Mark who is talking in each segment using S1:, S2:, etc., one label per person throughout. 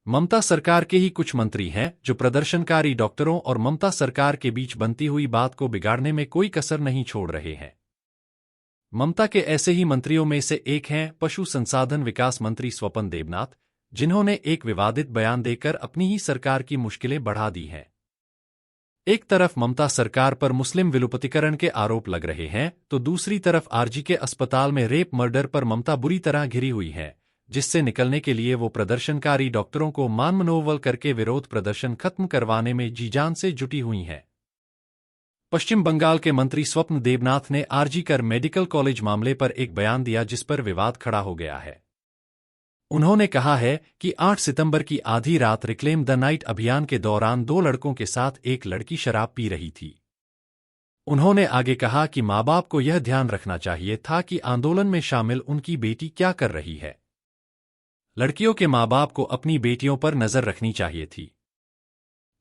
S1: ममता सरकार के ही कुछ मंत्री हैं जो प्रदर्शनकारी डॉक्टरों और ममता सरकार के बीच बनती हुई बात को बिगाड़ने में कोई कसर नहीं छोड़ रहे हैं। ममता के ऐसे ही मंत्रियों में से एक हैं पशु संसाधन विकास मंत्री स्वपन देवनाथ, जिन्होंने एक विवादित बयान देकर अपनी ही सरकार की मुश्किलें बढ़ा दी हैं। एक तरफ ममता सरकार पर मुस्लिम विलुप्तीकरण के आरोप लग रहे हैं, तो दूसरी तरफ आरजी के अस्पताल में रेप मर्डर पर ममता बुरी तरह घिरी हुई है, जिससे निकलने के लिए वो प्रदर्शनकारी डॉक्टरों को मान मनोबल करके विरोध प्रदर्शन खत्म करवाने में जी जान से जुटी हुई हैं। पश्चिम बंगाल के मंत्री स्वप्न देवनाथ ने आरजी कर मेडिकल कॉलेज मामले पर एक बयान दिया जिस पर विवाद खड़ा हो गया है। उन्होंने कहा है कि 8 सितंबर की आधी रात रिक्लेम द नाइट अभियान के दौरान 2 लड़कों के साथ एक लड़की शराब पी रही थी। उन्होंने आगे कहा कि माँ बाप को यह ध्यान रखना चाहिए था कि आंदोलन में शामिल उनकी बेटी क्या कर रही है। लड़कियों के माँ बाप को अपनी बेटियों पर नजर रखनी चाहिए थी।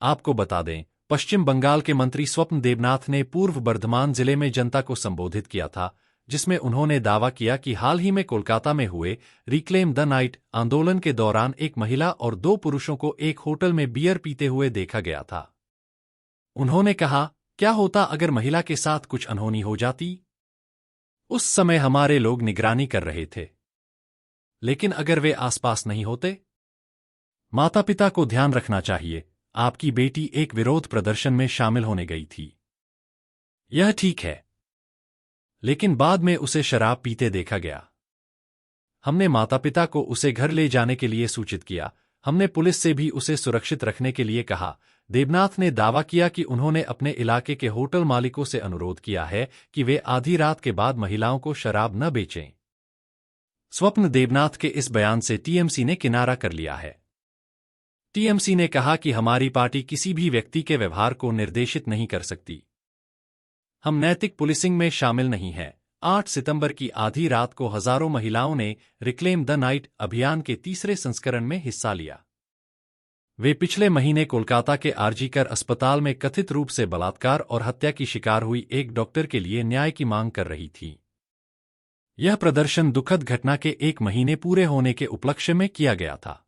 S1: आपको बता दें, पश्चिम बंगाल के मंत्री स्वप्न देवनाथ ने पूर्व बर्धमान जिले में जनता को संबोधित किया था, जिसमें उन्होंने दावा किया कि हाल ही में कोलकाता में हुए रिक्लेम द नाइट आंदोलन के दौरान एक महिला और 2 पुरुषों को एक होटल में बियर पीते हुए देखा गया था। उन्होंने कहा, क्या होता अगर महिला के साथ कुछ अनहोनी हो जाती? उस समय हमारे लोग निगरानी कर रहे थे, लेकिन अगर वे आसपास नहीं होते? माता पिता को ध्यान रखना चाहिए। आपकी बेटी एक विरोध प्रदर्शन में शामिल होने गई थी, यह ठीक है, लेकिन बाद में उसे शराब पीते देखा गया। हमने माता पिता को उसे घर ले जाने के लिए सूचित किया। हमने पुलिस से भी उसे सुरक्षित रखने के लिए कहा। देवनाथ ने दावा किया कि उन्होंने अपने इलाके के होटल मालिकों से अनुरोध किया है कि वे आधी रात के बाद महिलाओं को शराब न बेचें। स्वप्न देवनाथ के इस बयान से टीएमसी ने किनारा कर लिया है। टीएमसी ने कहा कि हमारी पार्टी किसी भी व्यक्ति के व्यवहार को निर्देशित नहीं कर सकती। हम नैतिक पुलिसिंग में शामिल नहीं हैं। 8 सितंबर की आधी रात को हजारों महिलाओं ने रिक्लेम द नाइट अभियान के तीसरे संस्करण में हिस्सा लिया। वे पिछले महीने कोलकाता के आरजी कर अस्पताल में कथित रूप से बलात्कार और हत्या की शिकार हुई एक डॉक्टर के लिए न्याय की मांग कर रही थी। यह प्रदर्शन दुखद घटना के 1 महीने पूरे होने के उपलक्ष्य में किया गया था।